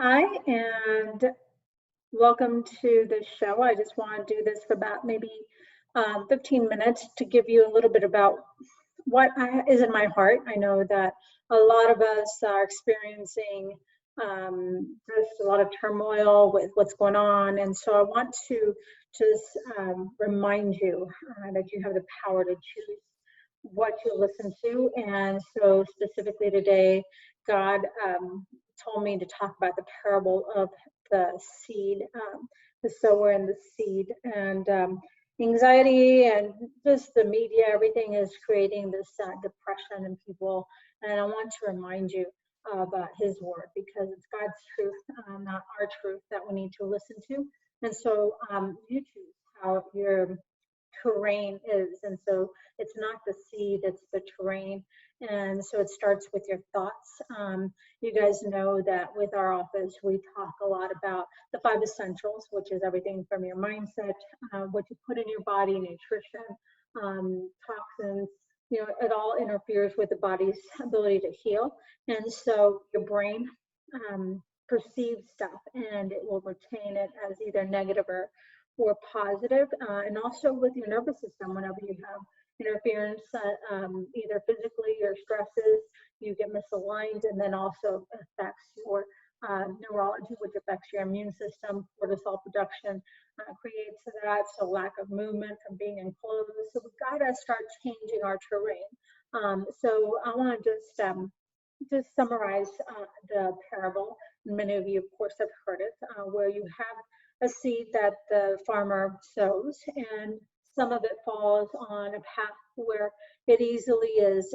Hi, and welcome to the show. I just want to do this for about maybe 15 minutes to give you a little bit about is in my heart. I know that a lot of us are experiencing just a lot of turmoil with what's going on, and so I want to just remind you that you have the power to choose what you listen to. And so, specifically today, God told me to talk about the parable of the seed, the sower and the seed. And anxiety and just the media, everything is creating this depression in people. And I want to remind you about His word because it's God's truth, not our truth, that we need to listen to. And so you choose how your terrain is. And so it's not the seed, it's the terrain. And so it starts with your thoughts. You guys know that with our office, we talk a lot about the 5 essentials, which is everything from your mindset, what you put in your body, nutrition, toxins. You know, it all interferes with the body's ability to heal. And so your brain perceives stuff and it will retain it as either negative or positive, and also with your nervous system, whenever you have interference, either physically or stresses, you get misaligned, and then also affects your neurology, which affects your immune system. Cortisol production creates that, so lack of movement from being enclosed. So we've got to start changing our terrain. So I want to just summarize the parable. Many of you, of course, have heard it, where you have a seed that the farmer sows, and some of it falls on a path where it easily is,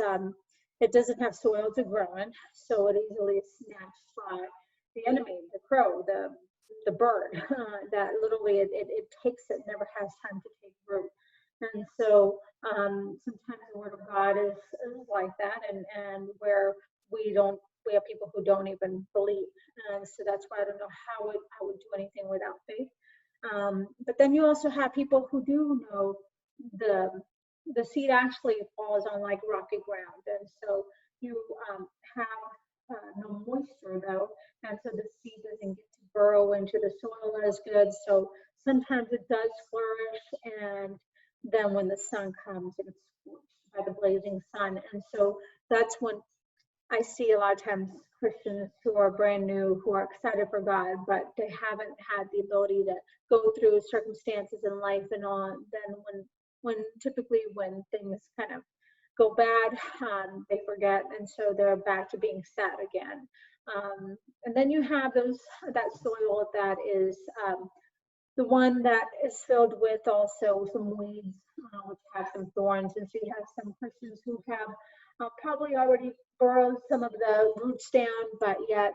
it doesn't have soil to grow in, so it easily is snatched by the enemy, the crow, the bird, that literally it takes it, never has time to take root. And so sometimes the word of God is like that, and where we have people who don't even believe. And so that's why I don't know how I would do anything without faith. But then you also have people who do know the seed actually falls on like rocky ground. And so you have no moisture though. And so the seed doesn't get to burrow into the soil as good. So sometimes it does flourish. And then when the sun comes, it's scorched by the blazing sun. And so that's when I see a lot of times Christians who are brand new, who are excited for God, but they haven't had the ability to go through circumstances in life and on. Then when typically when things kind of go bad, they forget, and so they're back to being sad again. And then you have that soil that is the one that is filled with also some weeds, which have some thorns. And so you have some Christians who have probably already burrowed some of the roots down, but yet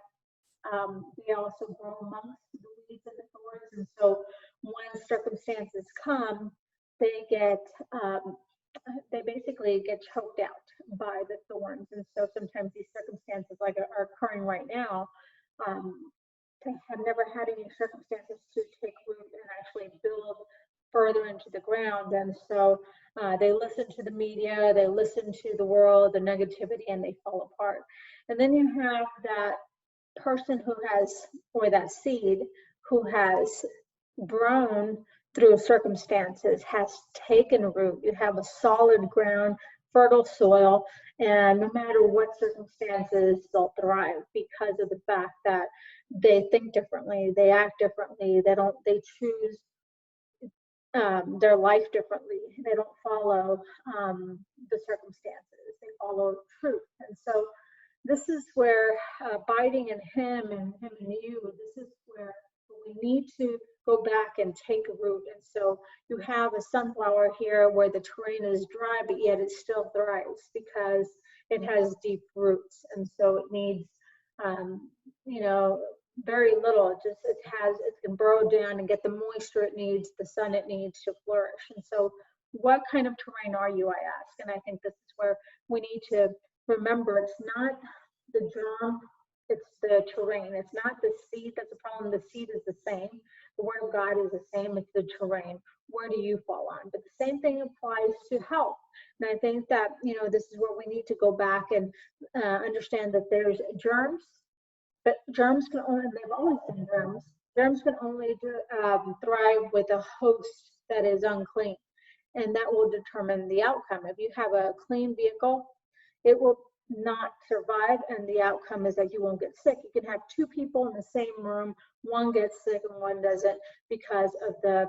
they also grow amongst the weeds and the thorns. And so when circumstances come, they basically get choked out by the thorns. And so sometimes these circumstances like are occurring right now, have never had any circumstances to take root and actually build further into the ground. And so they listen to the media, they listen to the world, the negativity, and they fall apart. And then you have that person who has, or that seed who has grown through circumstances, has taken root. You have a solid ground, fertile soil, and no matter what circumstances, they'll thrive because of the fact that they think differently, they act differently, they choose their life differently. They don't follow the circumstances, they follow truth. And so this is where abiding in Him and Him in you, this is where we need to go back and take root. And so you have a sunflower here where the terrain is dry, but yet it still thrives because it has deep roots. And so it needs, very little. It can burrow down and get the moisture it needs, the sun it needs to flourish. And so what kind of terrain are you, I ask? And I think this is where we need to remember it's not the germ, it's the terrain. It's not the seed that's the problem. The seed is the same. The word of God is the same. It's the terrain. Where do you fall on? But the same thing applies to health. And I think that, this is where we need to go back and understand that there's germs, But germs can only, and they've always been germs can only thrive with a host that is unclean, and that will determine the outcome. If you have a clean vehicle, it will not survive, and the outcome is that you won't get sick. You can have two people in the same room, one gets sick and one doesn't because of the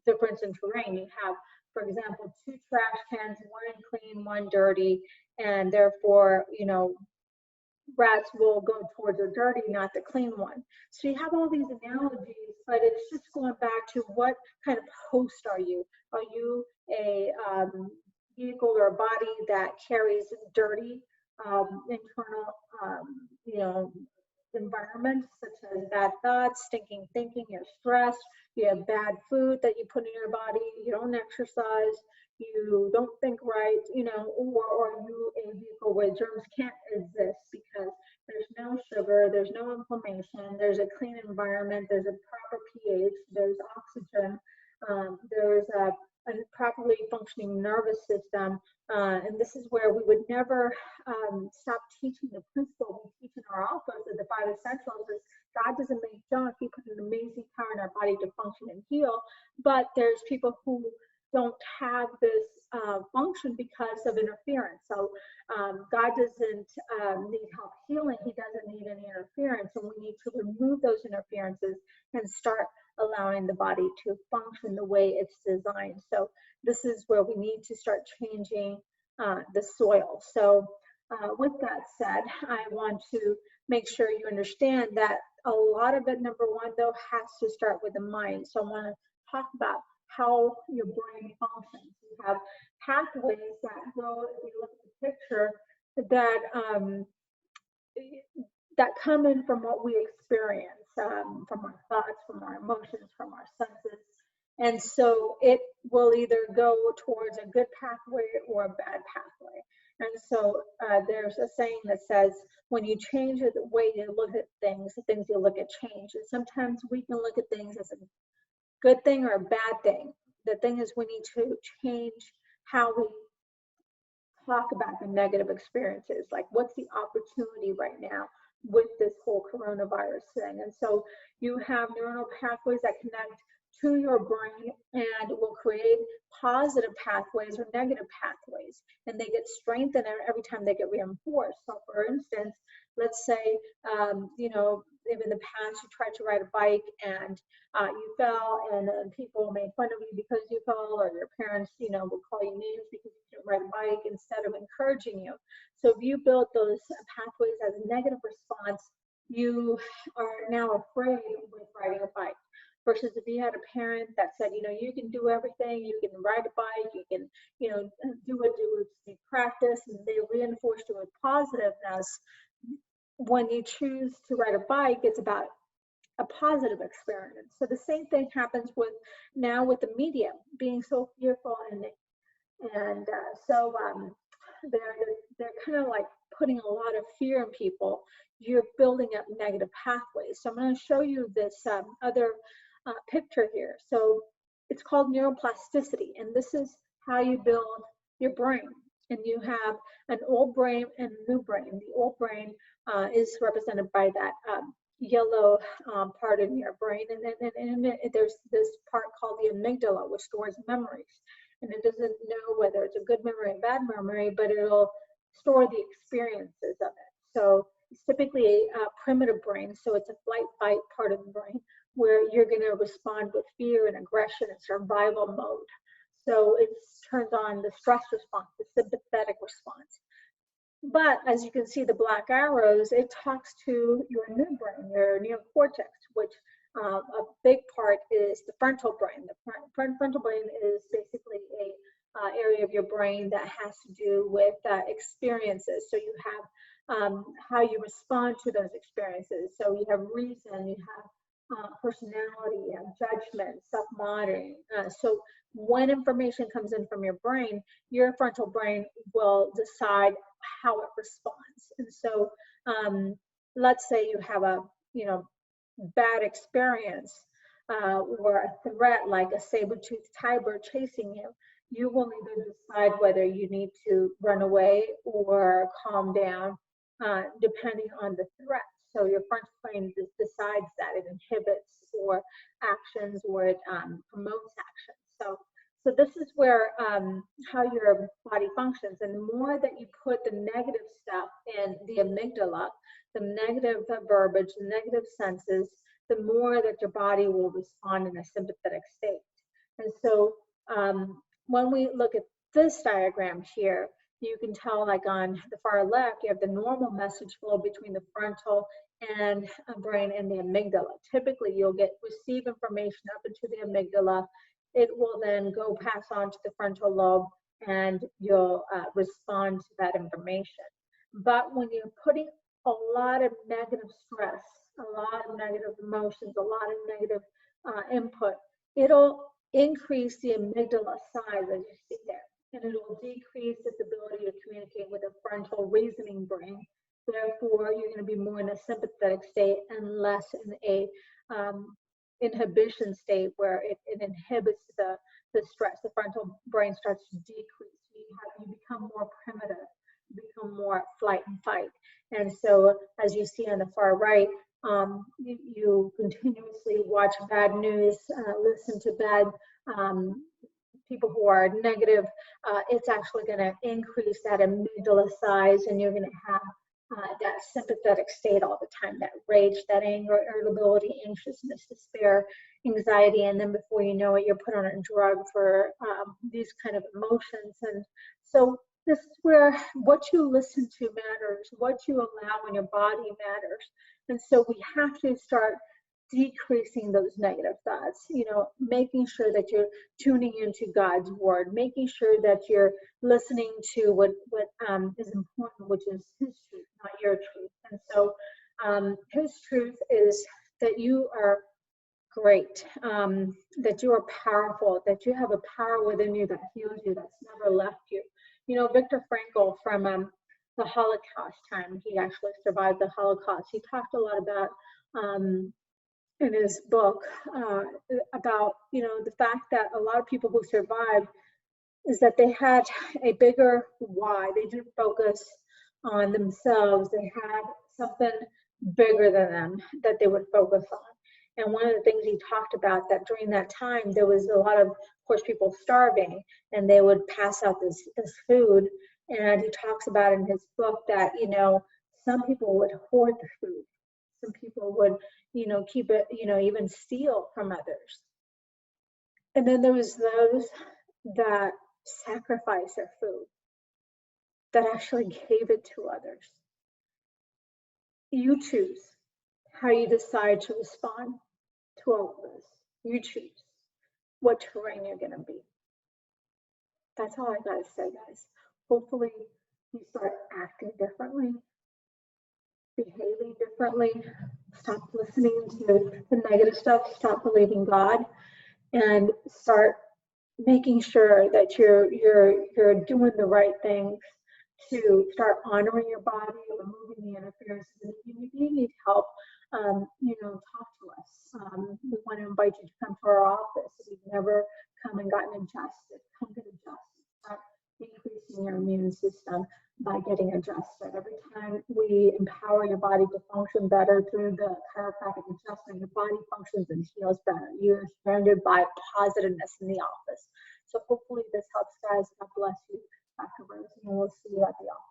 difference in terrain. You have, for example, two trash cans, one clean, one dirty, and therefore, rats will go towards the dirty, not the clean one. So you have all these analogies, but it's just going back to what kind of host are you? Are you a vehicle or a body that carries dirty internal, environments such as bad thoughts, stinking thinking, you're stressed, you have bad food that you put in your body, you don't exercise, you don't think right, or are you a vehicle where germs can't exist because there's no sugar, there's no inflammation, there's a clean environment, there's a proper pH, there's oxygen, there's a properly functioning nervous system, and this is where we would never stop teaching the principle we teach in our office of the 5 essentials is God doesn't make junk. He put an amazing power in our body to function and heal, but there's people who don't have this function because of interference. So God doesn't need help healing. He doesn't need any interference, and we need to remove those interferences and start allowing the body to function the way it's designed. So this is where we need to start changing the soil. So with that said, I want to make sure you understand that a lot of it, number one, though, has to start with the mind. So I want to talk about how your brain functions. You have pathways that go, if you look at the picture, that come in from what we experience, from our thoughts, from our emotions, from our senses. And so it will either go towards a good pathway or a bad pathway. And so there's a saying that says, when you change the way you look at things, the things you look at change. And sometimes we can look at things as a good thing or a bad thing. The thing is, we need to change how we talk about the negative experiences. Like, what's the opportunity right now with this whole coronavirus thing? And so you have neuronal pathways that connect to your brain and will create positive pathways or negative pathways, and they get strengthened every time they get reinforced. So for instance, let's say if in the past you tried to ride a bike and you fell, and people made fun of you because you fell, or your parents would call you names because you couldn't ride a bike instead of encouraging you. So if you build those pathways as a negative response, you are now afraid with riding a bike. Versus if you had a parent that said, you can do everything, you can ride a bike, you can, do practice, and they reinforced you with positiveness. When you choose to ride a bike, it's about a positive experience. So the same thing happens with the media being so fearful, and so they're kind of like putting a lot of fear in people. You're building up negative pathways. So I'm going to show you this other picture here. So it's called neuroplasticity, and this is how you build your brain. And you have an old brain and a new brain. The old brain is represented by that yellow part in your brain, and then there's this part called the amygdala, which stores memories. And it doesn't know whether it's a good memory or bad memory, but it'll store the experiences of it. So it's typically a primitive brain, so it's a flight-fight part of the brain, where you're going to respond with fear and aggression and survival mode. So it turns on the stress response, the sympathetic response. But as you can see, the black arrows, it talks to your new brain, your neocortex, which a big part is the frontal brain. The frontal brain is basically a area of your brain that has to do with experiences. So you have how you respond to those experiences. So you have reason, you have personality, you have judgment, self-monitoring. So when information comes in from your brain, your frontal brain will decide how it responds. And so let's say you have a bad experience or a threat like a saber-toothed tiger chasing you. You will either decide whether you need to run away or calm down, depending on the threat. So your frontal brain decides that it inhibits or actions or it promotes actions. So this is where how your body functions. And the more that you put the negative stuff in the amygdala, the negative verbiage, the negative senses, the more that your body will respond in a sympathetic state. And so when we look at this diagram here, you can tell, like on the far left, you have the normal message flow between the frontal and brain and the amygdala. Typically, you'll receive information up into the amygdala. It will then go pass on to the frontal lobe, and you'll respond to that information. But when you're putting a lot of negative stress, a lot of negative emotions, a lot of negative input, it'll increase the amygdala size, as you see there, and it will decrease its ability to communicate with the frontal reasoning brain. Therefore, you're going to be more in a sympathetic state and less in a inhibition state where it inhibits the stress. The frontal brain starts to decrease. You become more primitive, you become more flight and fight. And so, as you see on the far right, you continuously watch bad news, listen to bad people who are negative. It's actually going to increase that amygdala size, and you're going to have that sympathetic state all the time, that rage, that anger, irritability, anxiousness, despair, anxiety, and then before you know it, you're put on a drug for these kind of emotions. And so this is where what you listen to matters, what you allow in your body matters. And so we have to start decreasing those negative thoughts, making sure that you're tuning into God's word, making sure that you're listening to what is important, which is his truth, not your truth. And so his truth is that you are great, that you are powerful, that you have a power within you that heals you, that's never left you. Viktor Frankl, from the Holocaust time, he actually survived the Holocaust. He talked a lot about in his book about the fact that a lot of people who survived is that they had a bigger why. They didn't focus on themselves. They had something bigger than them that they would focus on. And one of the things he talked about, that during that time there was a lot of course, people starving, and they would pass out this food. And he talks about in his book that some people would hoard the food. Some people would keep it, even steal from others. And then there was those that sacrificed their food, that actually gave it to others. You choose how you decide to respond to all of this. You choose what terrain you're going to be. That's all I got to say, guys. Hopefully you start acting differently, behaving differently, stop listening to the negative stuff, stop believing God, and start making sure that you're doing the right things to start honoring your body, removing the interferences. And if you need help, talk to us. We want to invite you to come to our office. If you've never come and gotten adjusted, come get adjusted. Start increasing your immune system by getting adjusted. Every time we empower your body to function better through the chiropractic adjustment, your body functions and heals better. You're surrounded by positiveness in the office. So hopefully this helps, guys. God bless you. Dr. Rose, and we'll see you at the office.